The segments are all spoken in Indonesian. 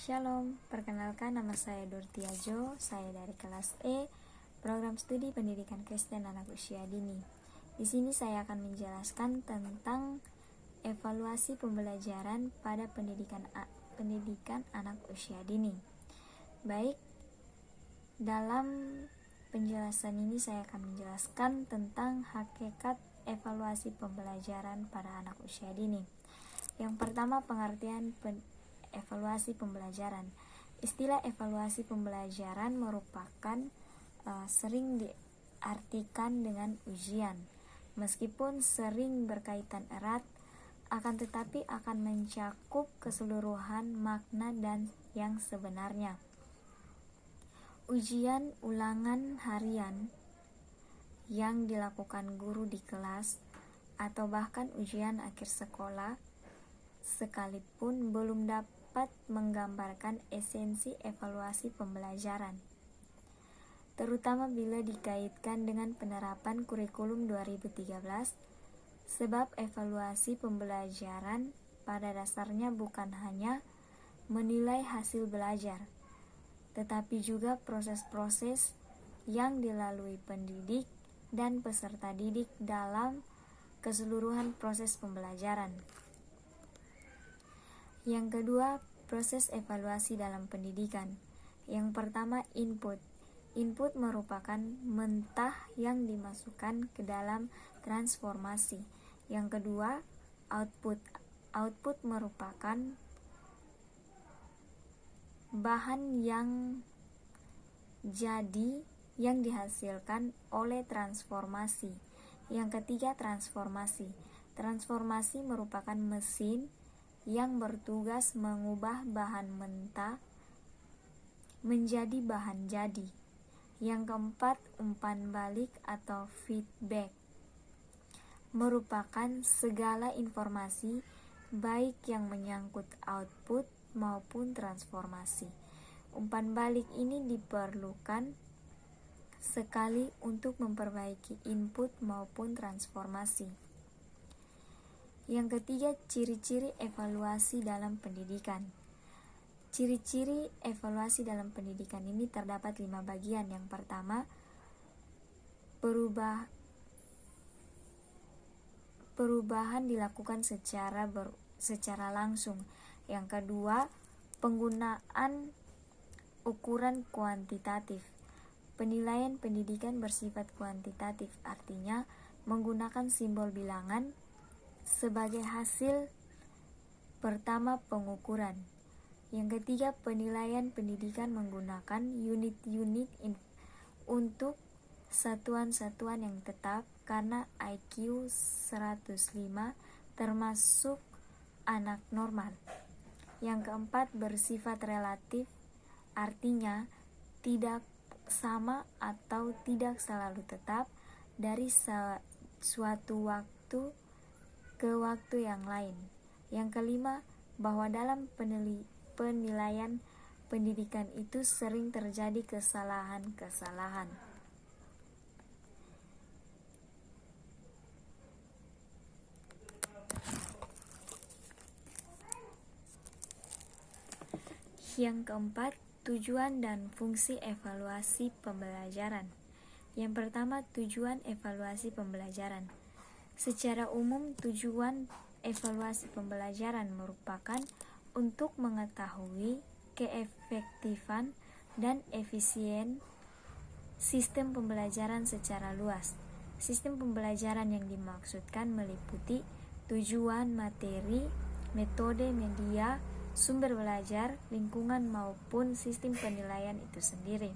Shalom, perkenalkan nama saya Dortiajo, saya dari kelas E, program studi pendidikan Kristen anak usia dini. Di sini saya akan menjelaskan tentang evaluasi pembelajaran pada pendidikan anak usia dini. Baik, dalam penjelasan ini saya akan menjelaskan tentang hakikat evaluasi pembelajaran pada anak usia dini. Yang pertama, pengertian evaluasi pembelajaran. Istilah evaluasi pembelajaran merupakan sering diartikan dengan ujian. Meskipun sering berkaitan erat, akan tetapi akan mencakup keseluruhan makna dan yang sebenarnya. Ujian ulangan harian yang dilakukan guru di kelas atau bahkan ujian akhir sekolah sekalipun belum dapat menggambarkan esensi evaluasi pembelajaran, terutama bila dikaitkan dengan penerapan kurikulum 2013, sebab evaluasi pembelajaran pada dasarnya bukan hanya menilai hasil belajar, tetapi juga proses-proses yang dilalui pendidik dan peserta didik dalam keseluruhan proses pembelajaran. Yang kedua, proses evaluasi dalam pendidikan. Yang pertama, input. Input merupakan mentah yang dimasukkan ke dalam transformasi. Yang kedua, output. Output merupakan bahan yang jadi yang dihasilkan oleh transformasi. Yang ketiga, transformasi. Transformasi merupakan mesin yang bertugas mengubah bahan mentah menjadi bahan jadi. Yang keempat, umpan balik atau feedback merupakan segala informasi baik yang menyangkut output maupun transformasi. Umpan balik ini diperlukan sekali untuk memperbaiki input maupun transformasi. Yang ketiga, ciri-ciri evaluasi dalam pendidikan. Ciri-ciri evaluasi dalam pendidikan ini terdapat 5 bagian. Yang pertama, perubahan dilakukan secara langsung. Yang kedua, penggunaan ukuran kuantitatif. Penilaian pendidikan bersifat kuantitatif, artinya menggunakan simbol bilangan sebagai hasil pertama pengukuran. Yang ketiga, penilaian pendidikan menggunakan unit-unit untuk satuan-satuan yang tetap karena IQ 105 termasuk anak normal. Yang keempat, bersifat relatif, artinya tidak sama atau tidak selalu tetap dari suatu waktu ke waktu yang lain. Yang kelima, bahwa dalam penilaian pendidikan itu sering terjadi kesalahan-kesalahan. Yang keempat, tujuan dan fungsi evaluasi pembelajaran. Yang pertama, tujuan evaluasi pembelajaran. Secara umum, tujuan evaluasi pembelajaran merupakan untuk mengetahui keefektifan dan efisien sistem pembelajaran secara luas. Sistem pembelajaran yang dimaksudkan meliputi tujuan materi, metode, media, sumber belajar, lingkungan maupun sistem penilaian itu sendiri.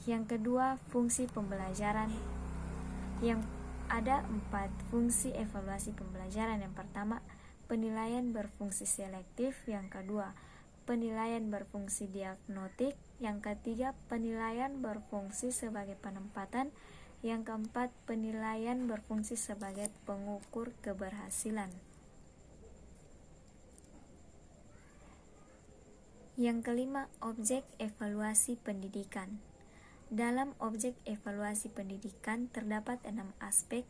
Yang kedua, fungsi pembelajaran. Yang ada 4 fungsi evaluasi pembelajaran. Yang pertama, penilaian berfungsi selektif. Yang kedua, penilaian berfungsi diagnostik. Yang ketiga, penilaian berfungsi sebagai penempatan. Yang keempat, penilaian berfungsi sebagai pengukur keberhasilan. Yang kelima, objek evaluasi pendidikan. Dalam objek evaluasi pendidikan terdapat 6 aspek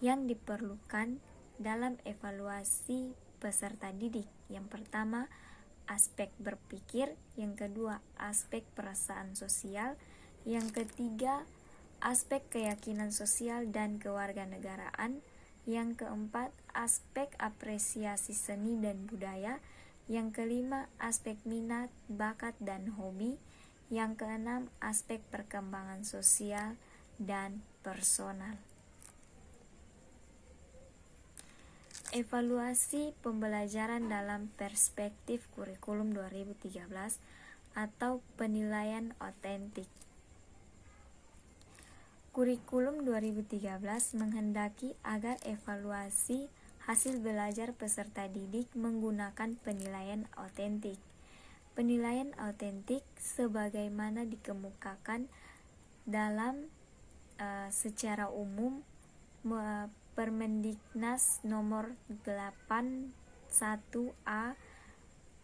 yang diperlukan dalam evaluasi peserta didik. Yang pertama aspek berpikir, yang kedua aspek perasaan sosial, yang ketiga aspek keyakinan sosial dan kewarganegaraan, yang keempat aspek apresiasi seni dan budaya, yang kelima aspek minat, bakat dan hobi, yang keenam aspek perkembangan sosial dan personal. Evaluasi pembelajaran dalam perspektif kurikulum 2013 atau penilaian otentik. Kurikulum 2013 menghendaki agar evaluasi hasil belajar peserta didik menggunakan penilaian otentik. Penilaian otentik sebagaimana dikemukakan dalam secara umum Permendiknas nomor 81A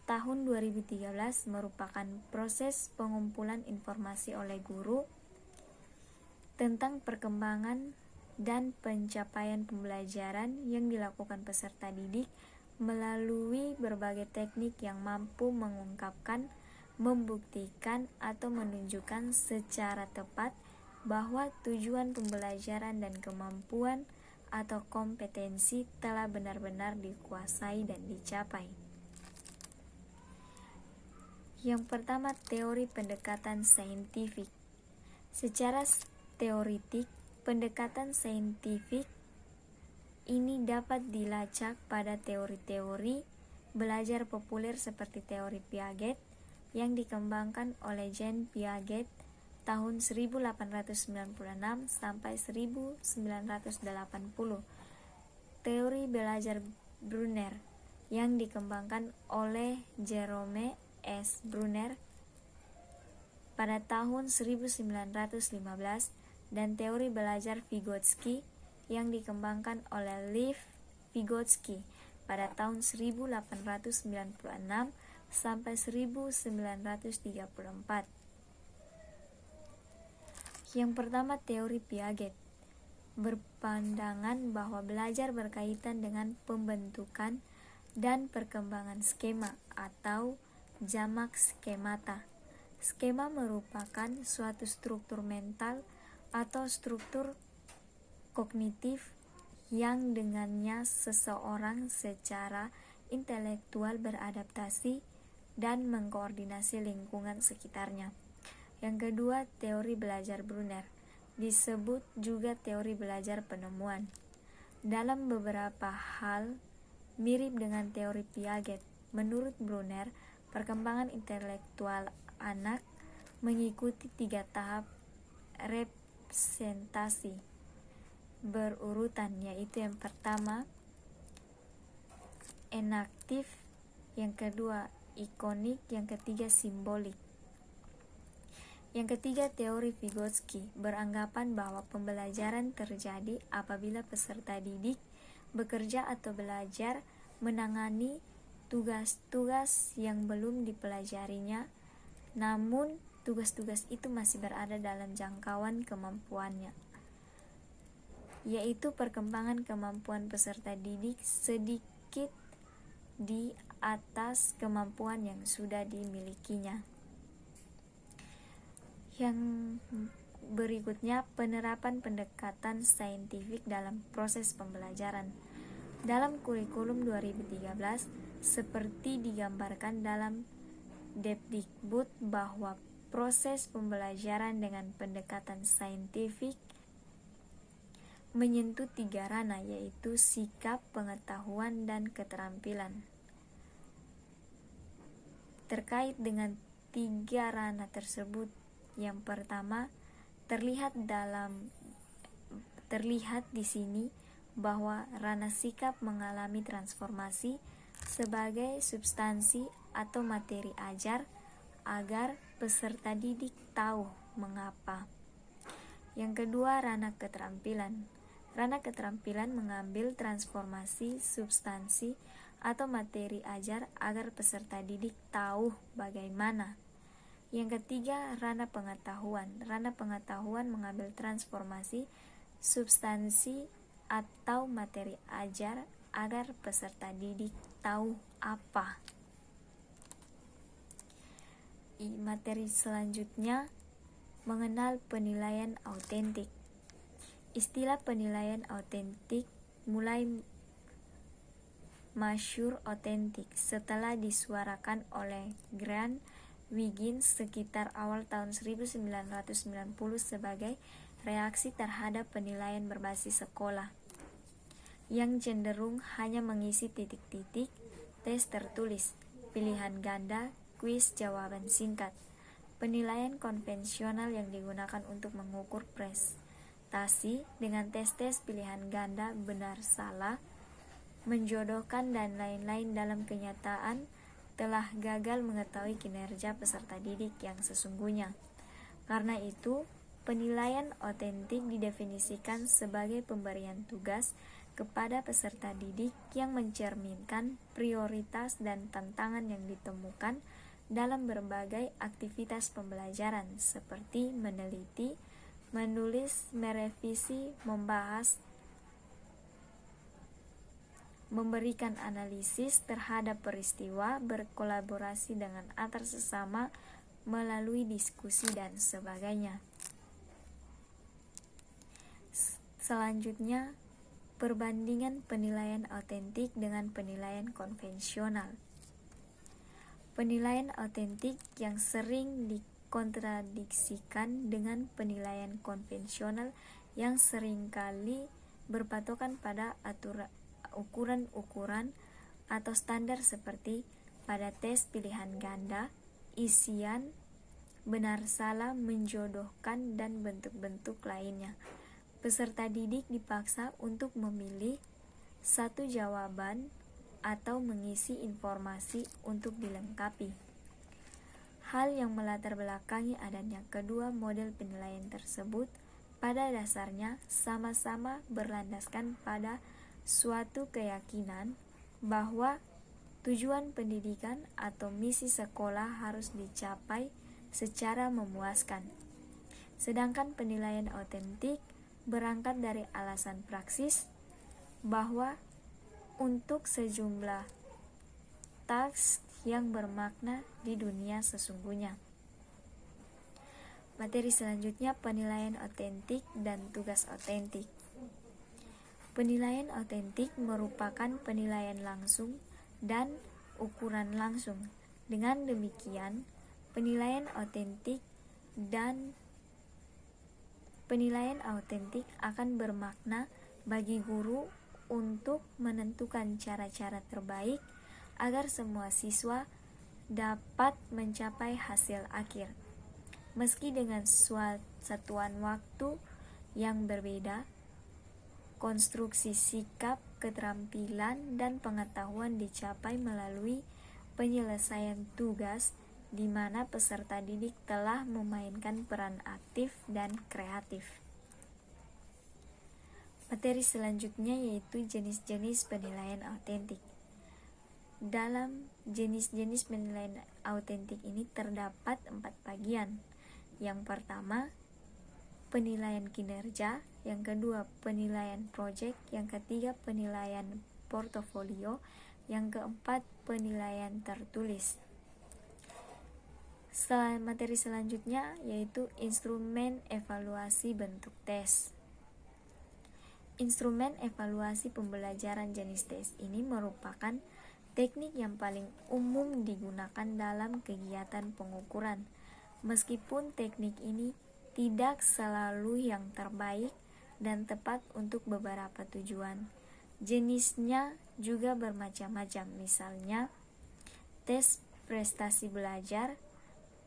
tahun 2013 merupakan proses pengumpulan informasi oleh guru tentang perkembangan dan pencapaian pembelajaran yang dilakukan peserta didik melalui berbagai teknik yang mampu mengungkapkan, membuktikan, atau menunjukkan secara tepat bahwa tujuan pembelajaran dan kemampuan atau kompetensi telah benar-benar dikuasai dan dicapai. Yang pertama, teori pendekatan saintifik. Secara teoritik, pendekatan saintifik ini dapat dilacak pada teori-teori belajar populer seperti teori Piaget yang dikembangkan oleh Jean Piaget tahun 1896 sampai 1980. Teori belajar Brunner yang dikembangkan oleh Jerome S. Brunner pada tahun 1915 dan teori belajar Vygotsky yang dikembangkan oleh Lev Vygotsky pada tahun 1896 sampai 1934. Yang pertama, teori Piaget berpandangan bahwa belajar berkaitan dengan pembentukan dan perkembangan skema atau jamak skemata. Skema merupakan suatu struktur mental atau struktur kognitif yang dengannya seseorang secara intelektual beradaptasi dan mengkoordinasi lingkungan sekitarnya. Yang kedua, teori belajar Brunner, disebut juga teori belajar penemuan. Dalam beberapa hal mirip dengan teori Piaget. Menurut Brunner, perkembangan intelektual anak mengikuti 3 tahap representasi berurutan, yaitu yang pertama enaktif, yang kedua ikonik, yang ketiga simbolik. Yang ketiga, teori Vygotsky beranggapan bahwa pembelajaran terjadi apabila peserta didik bekerja atau belajar menangani tugas-tugas yang belum dipelajarinya, namun tugas-tugas itu masih berada dalam jangkauan kemampuannya, yaitu perkembangan kemampuan peserta didik sedikit di atas kemampuan yang sudah dimilikinya. Yang berikutnya, penerapan pendekatan saintifik dalam proses pembelajaran. Dalam kurikulum 2013, seperti digambarkan dalam Depdikbud bahwa proses pembelajaran dengan pendekatan saintifik menyentuh 3 ranah, yaitu sikap, pengetahuan, dan keterampilan. Terkait dengan 3 ranah tersebut, yang pertama, terlihat di sini bahwa ranah sikap mengalami transformasi sebagai substansi atau materi ajar agar peserta didik tahu mengapa. Yang kedua, ranah keterampilan. Ranah keterampilan mengambil transformasi substansi atau materi ajar agar peserta didik tahu bagaimana. Yang ketiga, ranah pengetahuan. Ranah pengetahuan mengambil transformasi substansi atau materi ajar agar peserta didik tahu apa. materi selanjutnya mengenal penilaian autentik. Istilah penilaian autentik mulai masyhur otentik setelah disuarakan oleh Grant Wiggins sekitar awal tahun 1990 sebagai reaksi terhadap penilaian berbasis sekolah yang cenderung hanya mengisi titik-titik, tes tertulis, pilihan ganda, kuis jawaban singkat. Penilaian konvensional yang digunakan untuk mengukur prestasi dengan tes-tes pilihan ganda benar salah, menjodohkan dan lain-lain dalam kenyataan telah gagal mengetahui kinerja peserta didik yang sesungguhnya. Karena itu, penilaian otentik didefinisikan sebagai pemberian tugas kepada peserta didik yang mencerminkan prioritas dan tantangan yang ditemukan dalam berbagai aktivitas pembelajaran seperti meneliti, menulis, merevisi, membahas, memberikan analisis terhadap peristiwa, berkolaborasi dengan antar sesama melalui diskusi dan sebagainya. Selanjutnya, perbandingan penilaian autentik dengan penilaian konvensional. Penilaian autentik yang sering dikontradiksikan dengan penilaian konvensional yang seringkali berpatokan pada ukuran-ukuran atau standar seperti pada tes pilihan ganda, isian, benar salah, menjodohkan, dan bentuk-bentuk lainnya. Peserta didik dipaksa untuk memilih satu jawaban atau mengisi informasi untuk dilengkapi. Hal yang melatar belakangi adanya kedua model penilaian tersebut pada dasarnya sama-sama berlandaskan pada suatu keyakinan bahwa tujuan pendidikan atau misi sekolah harus dicapai secara memuaskan. Sedangkan penilaian autentik berangkat dari alasan praksis bahwa untuk sejumlah task yang bermakna di dunia sesungguhnya. Materi selanjutnya penilaian autentik dan tugas autentik. Penilaian autentik merupakan penilaian langsung dan ukuran langsung. Dengan demikian, penilaian autentik akan bermakna bagi guru untuk menentukan cara-cara terbaik agar semua siswa dapat mencapai hasil akhir. Meski dengan satuan waktu yang berbeda, konstruksi sikap, keterampilan, dan pengetahuan dicapai melalui penyelesaian tugas di mana peserta didik telah memainkan peran aktif dan kreatif. Materi selanjutnya yaitu jenis-jenis penilaian autentik. Dalam jenis-jenis penilaian autentik ini terdapat 4 bagian. Yang pertama, penilaian kinerja. Yang kedua, penilaian proyek. Yang ketiga, penilaian portofolio. Yang keempat, penilaian tertulis. Materi selanjutnya yaitu instrumen evaluasi bentuk tes. Instrumen evaluasi pembelajaran jenis tes ini merupakan teknik yang paling umum digunakan dalam kegiatan pengukuran. Meskipun teknik ini tidak selalu yang terbaik dan tepat untuk beberapa tujuan, jenisnya juga bermacam-macam, misalnya tes prestasi belajar,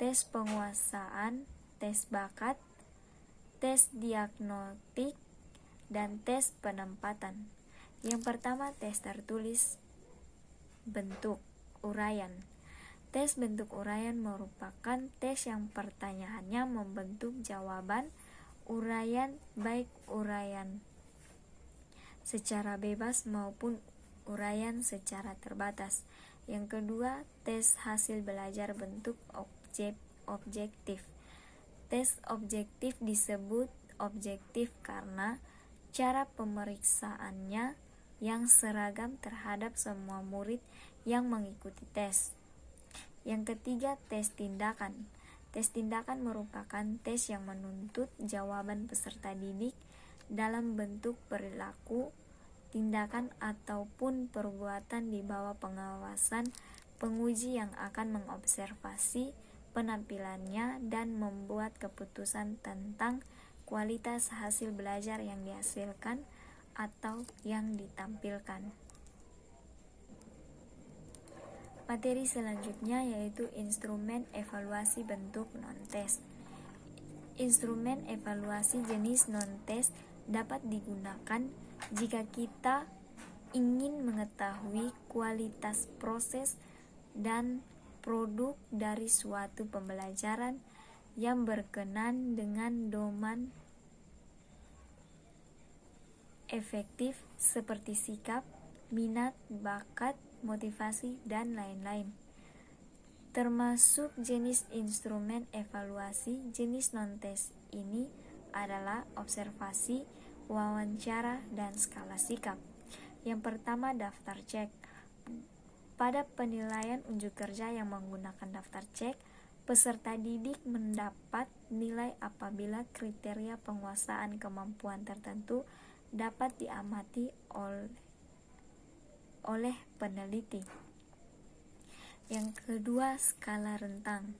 tes penguasaan, tes bakat, tes diagnostik, dan tes penempatan. Yang pertama, tes tertulis bentuk uraian. Tes bentuk uraian merupakan tes yang pertanyaannya membentuk jawaban uraian, baik uraian secara bebas maupun uraian secara terbatas. Yang kedua, tes hasil belajar bentuk objektif. Tes objektif disebut objektif karena cara pemeriksaannya yang seragam terhadap semua murid yang mengikuti tes. Yang ketiga, tes tindakan. Tes tindakan merupakan tes yang menuntut jawaban peserta didik dalam bentuk perilaku, tindakan ataupun perbuatan di bawah pengawasan penguji yang akan mengobservasi penampilannya dan membuat keputusan tentang kualitas hasil belajar yang dihasilkan atau yang ditampilkan. Materi selanjutnya yaitu instrumen evaluasi bentuk non-tes. Instrumen evaluasi jenis non-tes dapat digunakan jika kita ingin mengetahui kualitas proses dan produk dari suatu pembelajaran yang berkenan dengan domain efektif seperti sikap, minat, bakat, motivasi, dan lain-lain. Termasuk jenis instrumen evaluasi jenis non-tes ini adalah observasi, wawancara, dan skala sikap. Yang pertama, daftar cek. Pada penilaian unjuk kerja yang menggunakan daftar cek, peserta didik mendapat nilai apabila kriteria penguasaan kemampuan tertentu dapat diamati oleh peneliti. Yang kedua, skala rentang.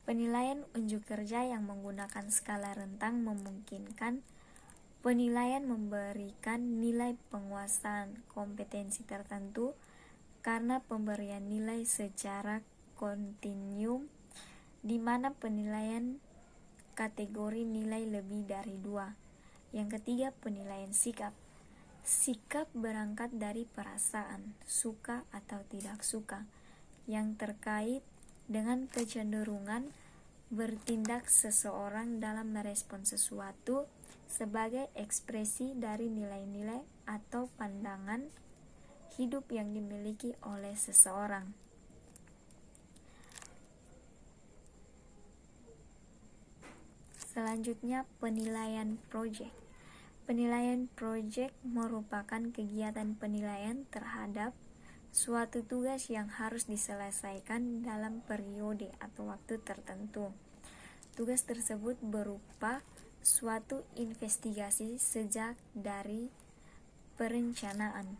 Penilaian unjuk kerja yang menggunakan skala rentang memungkinkan penilaian memberikan nilai penguasaan kompetensi tertentu karena pemberian nilai secara kontinum, di mana penilaian kategori nilai lebih dari 2. Yang ketiga, penilaian sikap. Sikap berangkat dari perasaan, suka atau tidak suka, yang terkait dengan kecenderungan bertindak seseorang dalam merespon sesuatu sebagai ekspresi dari nilai-nilai atau pandangan hidup yang dimiliki oleh seseorang. Selanjutnya, penilaian proyek. Penilaian proyek merupakan kegiatan penilaian terhadap suatu tugas yang harus diselesaikan dalam periode atau waktu tertentu. Tugas tersebut berupa suatu investigasi sejak dari perencanaan,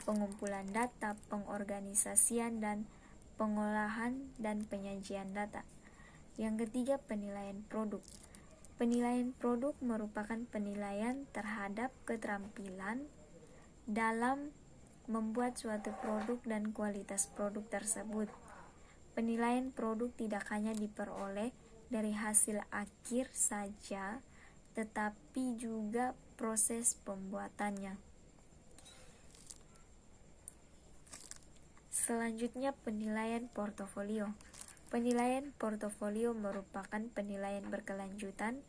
pengumpulan data, pengorganisasian dan pengolahan dan penyajian data. Yang ketiga, penilaian produk. Penilaian produk merupakan penilaian terhadap keterampilan dalam membuat suatu produk dan kualitas produk tersebut. Penilaian produk tidak hanya diperoleh dari hasil akhir saja, tetapi juga proses pembuatannya. Selanjutnya, penilaian portofolio. Penilaian portofolio merupakan penilaian berkelanjutan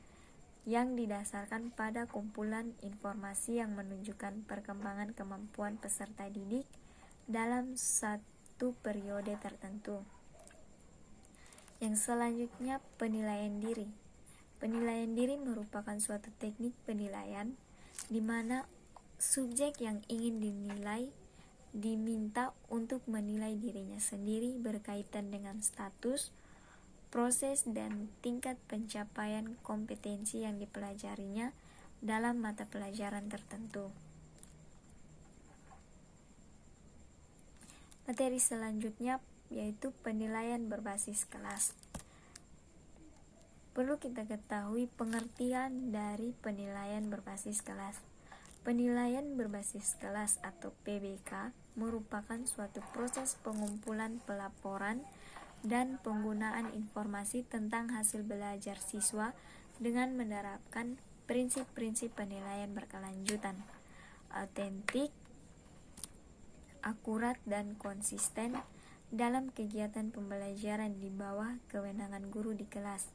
yang didasarkan pada kumpulan informasi yang menunjukkan perkembangan kemampuan peserta didik dalam satu periode tertentu. Yang selanjutnya, penilaian diri. Penilaian diri merupakan suatu teknik penilaian di mana subjek yang ingin dinilai diminta untuk menilai dirinya sendiri berkaitan dengan status, proses, dan tingkat pencapaian kompetensi yang dipelajarinya dalam mata pelajaran tertentu. Materi selanjutnya yaitu penilaian berbasis kelas. Perlu kita ketahui pengertian dari penilaian berbasis kelas. Penilaian berbasis kelas atau PBK merupakan suatu proses pengumpulan pelaporan dan penggunaan informasi tentang hasil belajar siswa dengan menerapkan prinsip-prinsip penilaian berkelanjutan, autentik, akurat, dan konsisten dalam kegiatan pembelajaran di bawah kewenangan guru di kelas.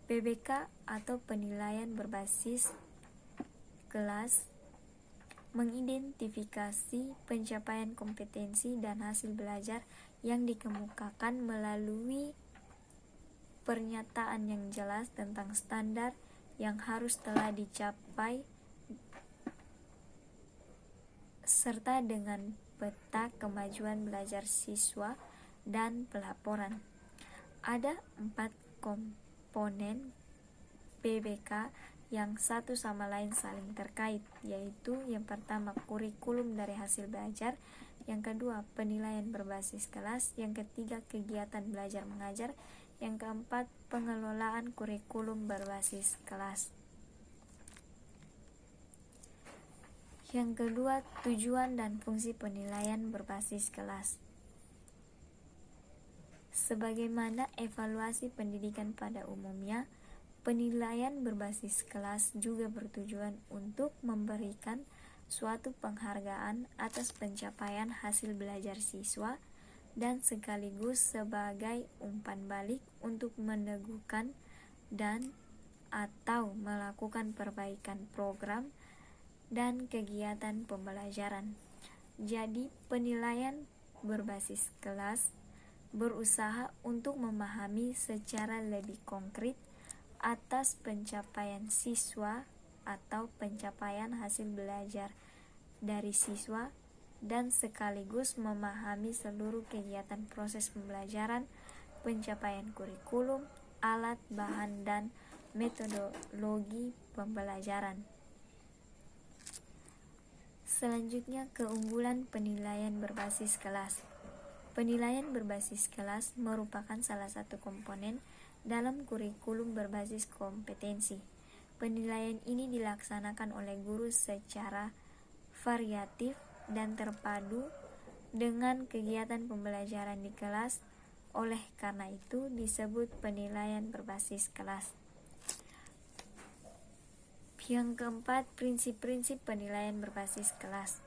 PBK atau penilaian berbasis kelas mengidentifikasi pencapaian kompetensi dan hasil belajar yang dikemukakan melalui pernyataan yang jelas tentang standar yang harus telah dicapai serta dengan peta kemajuan belajar siswa dan pelaporan. Ada 4 komponen PBK yang satu sama lain saling terkait, yaitu yang pertama kurikulum dari hasil belajar, yang kedua penilaian berbasis kelas, yang ketiga kegiatan belajar mengajar, yang keempat pengelolaan kurikulum berbasis kelas. Yang kedua, tujuan dan fungsi penilaian berbasis kelas. Sebagaimana evaluasi pendidikan pada umumnya, penilaian berbasis kelas juga bertujuan untuk memberikan suatu penghargaan atas pencapaian hasil belajar siswa dan sekaligus sebagai umpan balik untuk meneguhkan dan atau melakukan perbaikan program dan kegiatan pembelajaran. Jadi, penilaian berbasis kelas berusaha untuk memahami secara lebih konkret atas pencapaian siswa atau pencapaian hasil belajar dari siswa dan sekaligus memahami seluruh kegiatan proses pembelajaran, pencapaian kurikulum, alat, bahan, dan metodologi pembelajaran. Selanjutnya, keunggulan penilaian berbasis kelas. Penilaian berbasis kelas merupakan salah satu komponen dalam kurikulum berbasis kompetensi. Penilaian ini dilaksanakan oleh guru secara variatif dan terpadu dengan kegiatan pembelajaran di kelas. Oleh karena itu disebut penilaian berbasis kelas. Yang keempat, prinsip-prinsip penilaian berbasis kelas.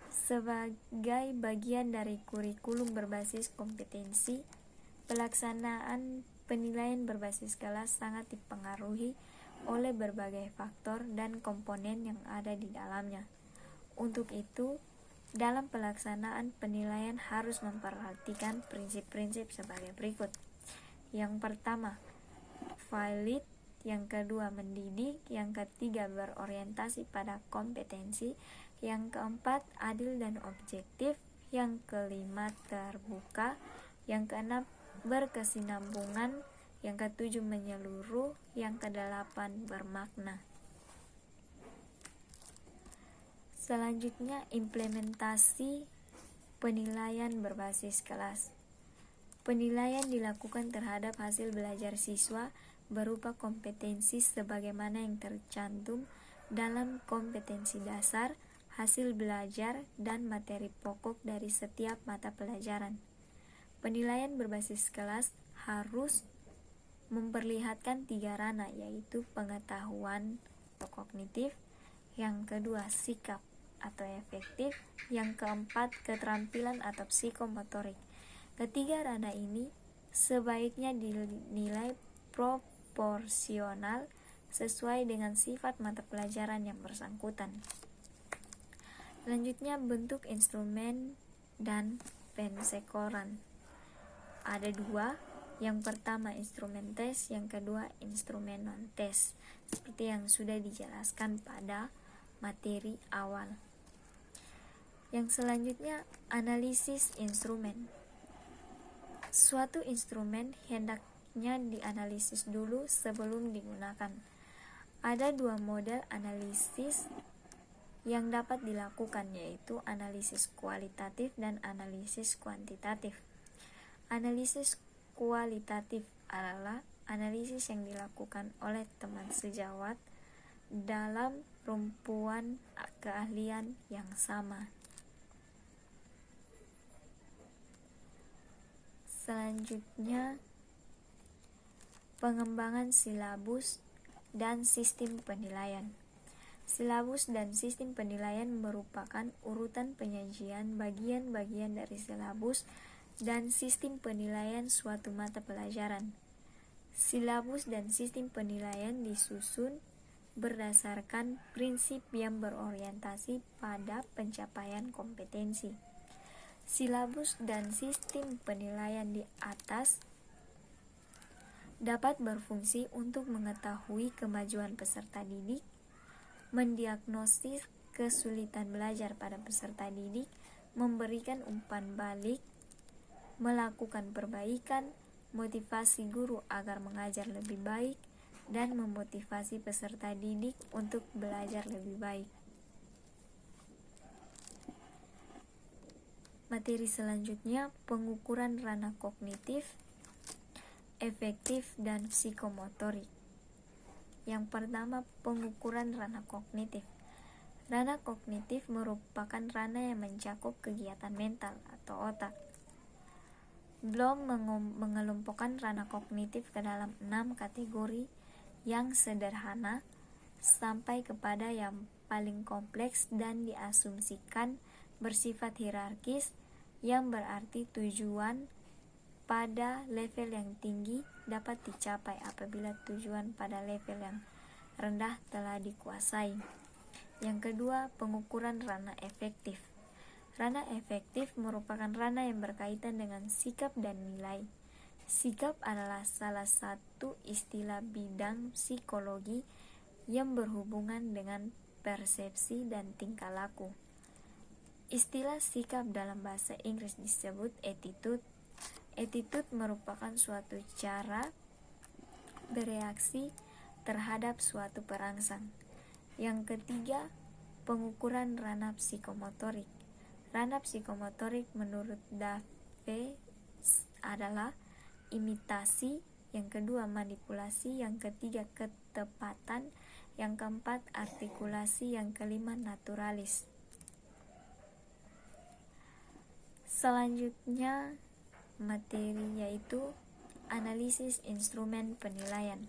Sebagai bagian dari kurikulum berbasis kompetensi, pelaksanaan penilaian berbasis kelas sangat dipengaruhi oleh berbagai faktor dan komponen yang ada di dalamnya. Untuk itu, dalam pelaksanaan penilaian harus memperhatikan prinsip-prinsip sebagai berikut. Yang pertama, valid. Yang kedua, mendidik. Yang ketiga, berorientasi pada kompetensi. Yang keempat, adil dan objektif. Yang kelima, terbuka. Yang keenam, berkesinambungan. Yang ketujuh, menyeluruh. Yang kedelapan, bermakna. Selanjutnya, implementasi penilaian berbasis kelas. Penilaian dilakukan terhadap hasil belajar siswa berupa kompetensi sebagaimana yang tercantum dalam kompetensi dasar, hasil belajar, dan materi pokok dari setiap mata pelajaran. Penilaian berbasis kelas harus memperlihatkan 3 ranah, yaitu pengetahuan atau kognitif, yang kedua sikap atau efektif, yang keempat keterampilan atau psikomotorik. Ketiga ranah ini sebaiknya dinilai proporsional sesuai dengan sifat mata pelajaran yang bersangkutan. Selanjutnya, bentuk instrumen dan pensekoran. Ada 2, yang pertama instrumen tes, yang kedua instrumen non-tes, seperti yang sudah dijelaskan pada materi awal. Yang selanjutnya, analisis instrumen. Suatu instrumen hendaknya dianalisis dulu sebelum digunakan. Ada 2 model analisis yang dapat dilakukan, yaitu analisis kualitatif dan analisis kuantitatif. Analisis kualitatif adalah analisis yang dilakukan oleh teman sejawat dalam rumpuan keahlian yang sama. Selanjutnya, pengembangan silabus dan sistem penilaian. Silabus dan sistem penilaian merupakan urutan penyajian bagian-bagian dari silabus dan sistem penilaian suatu mata pelajaran. Silabus dan sistem penilaian disusun berdasarkan prinsip yang berorientasi pada pencapaian kompetensi. Silabus dan sistem penilaian di atas dapat berfungsi untuk mengetahui kemajuan peserta didik, mendiagnosis kesulitan belajar pada peserta didik, memberikan umpan balik melakukan perbaikan, motivasi guru agar mengajar lebih baik, dan memotivasi peserta didik untuk belajar lebih baik. Materi selanjutnya, pengukuran ranah kognitif, efektif, dan psikomotorik. Yang pertama, pengukuran ranah kognitif. Ranah kognitif merupakan ranah yang mencakup kegiatan mental atau otak. Bloom mengelompokkan ranah kognitif ke dalam 6 kategori yang sederhana sampai kepada yang paling kompleks dan diasumsikan bersifat hierarkis, yang berarti tujuan pada level yang tinggi dapat dicapai apabila tujuan pada level yang rendah telah dikuasai. Yang kedua, pengukuran ranah efektif. Ranah efektif merupakan ranah yang berkaitan dengan sikap dan nilai. Sikap adalah salah satu istilah bidang psikologi yang berhubungan dengan persepsi dan tingkah laku. Istilah sikap dalam bahasa Inggris disebut attitude. Attitude merupakan suatu cara bereaksi terhadap suatu perangsang. Yang ketiga, pengukuran ranah psikomotorik. Ranah psikomotorik menurut Dave adalah imitasi, yang kedua manipulasi, yang ketiga ketepatan, yang keempat artikulasi, yang kelima naturalis. Selanjutnya materi yaitu analisis instrumen penilaian.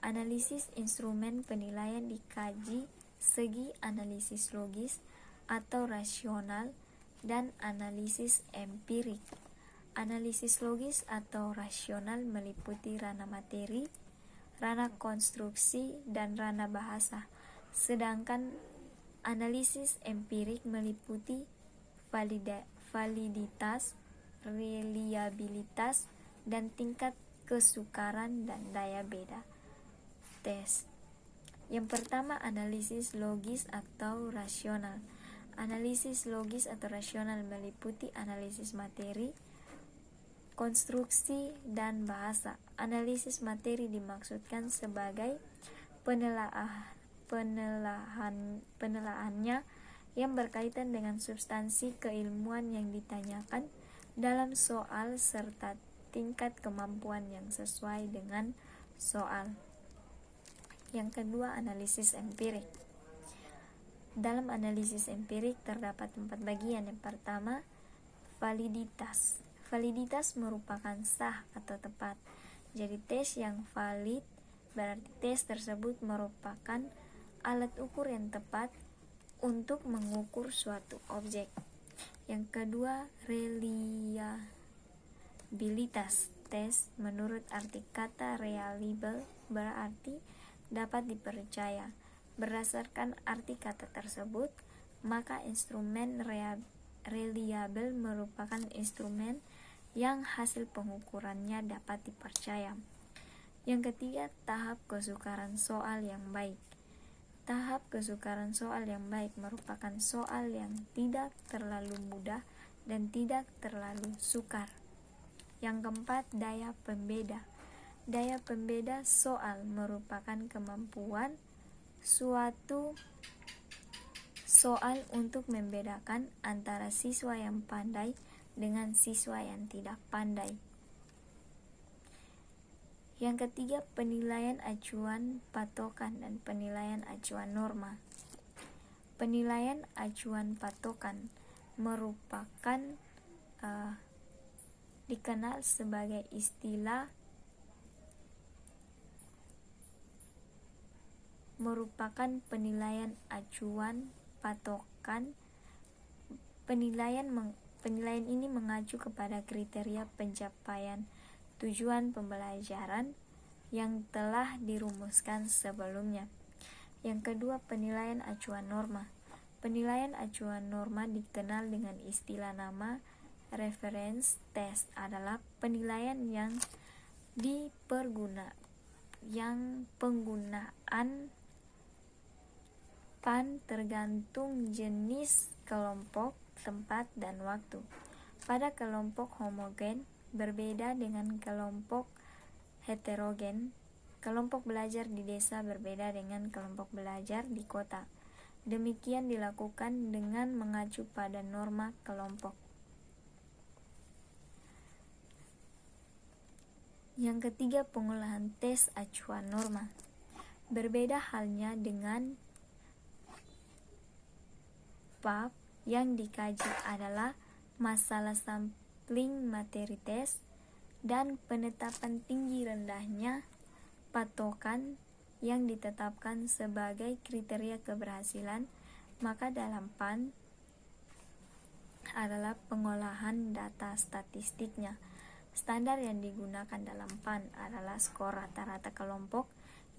Analisis instrumen penilaian dikaji segi analisis logis atau rasional dan analisis empirik. Analisis logis atau rasional meliputi ranah materi, ranah konstruksi, dan ranah bahasa. Sedangkan analisis empirik meliputi validitas, reliabilitas, dan tingkat kesukaran dan daya beda tes. Yang pertama, analisis logis atau rasional. Analisis logis atau rasional meliputi analisis materi, konstruksi, dan bahasa. Analisis materi dimaksudkan sebagai penelaahannya yang berkaitan dengan substansi keilmuan yang ditanyakan dalam soal serta tingkat kemampuan yang sesuai dengan soal. Yang kedua, analisis empirik. Dalam analisis empirik terdapat 4 bagian. Yang pertama, validitas. Validitas merupakan sah atau tepat. Jadi tes yang valid berarti tes tersebut merupakan alat ukur yang tepat untuk mengukur suatu objek. Yang kedua, reliabilitas. Tes menurut arti kata reliable berarti dapat dipercaya. Berdasarkan arti kata tersebut, maka instrumen reliable merupakan instrumen yang hasil pengukurannya dapat dipercaya. Yang ketiga, tahap kesukaran soal yang baik. Tahap kesukaran soal yang baik merupakan soal yang tidak terlalu mudah dan tidak terlalu sukar. Yang keempat, daya pembeda. Daya pembeda soal merupakan kemampuan suatu soal untuk membedakan antara siswa yang pandai dengan siswa yang tidak pandai. Yang ketiga, penilaian acuan patokan dan penilaian acuan norma. Penilaian acuan patokan merupakan dikenal sebagai istilah merupakan penilaian acuan patokan. Penilaian ini mengacu kepada kriteria pencapaian tujuan pembelajaran yang telah dirumuskan sebelumnya. Yang kedua, penilaian acuan norma. Penilaian acuan norma dikenal dengan istilah nama reference test, adalah penilaian yang penggunaan tergantung jenis, kelompok, tempat, dan waktu. pada kelompok homogen berbeda dengan kelompok heterogen. Kelompok belajar di desa berbeda dengan kelompok belajar di kota. Demikian dilakukan dengan mengacu pada norma kelompok. Yang ketiga, pengolahan tes acuan norma. Berbeda halnya dengan bab yang dikaji adalah masalah sampling materi tes dan penetapan tinggi rendahnya patokan yang ditetapkan sebagai kriteria keberhasilan, maka dalam PAN adalah pengolahan data statistiknya. Standar yang digunakan dalam PAN adalah skor rata-rata kelompok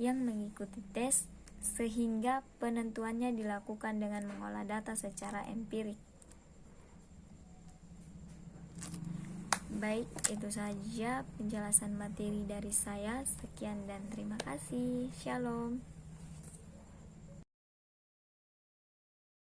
yang mengikuti tes, sehingga penentuannya dilakukan dengan mengolah data secara empirik. Baik, itu saja penjelasan materi dari saya. Sekian dan terima kasih. Shalom.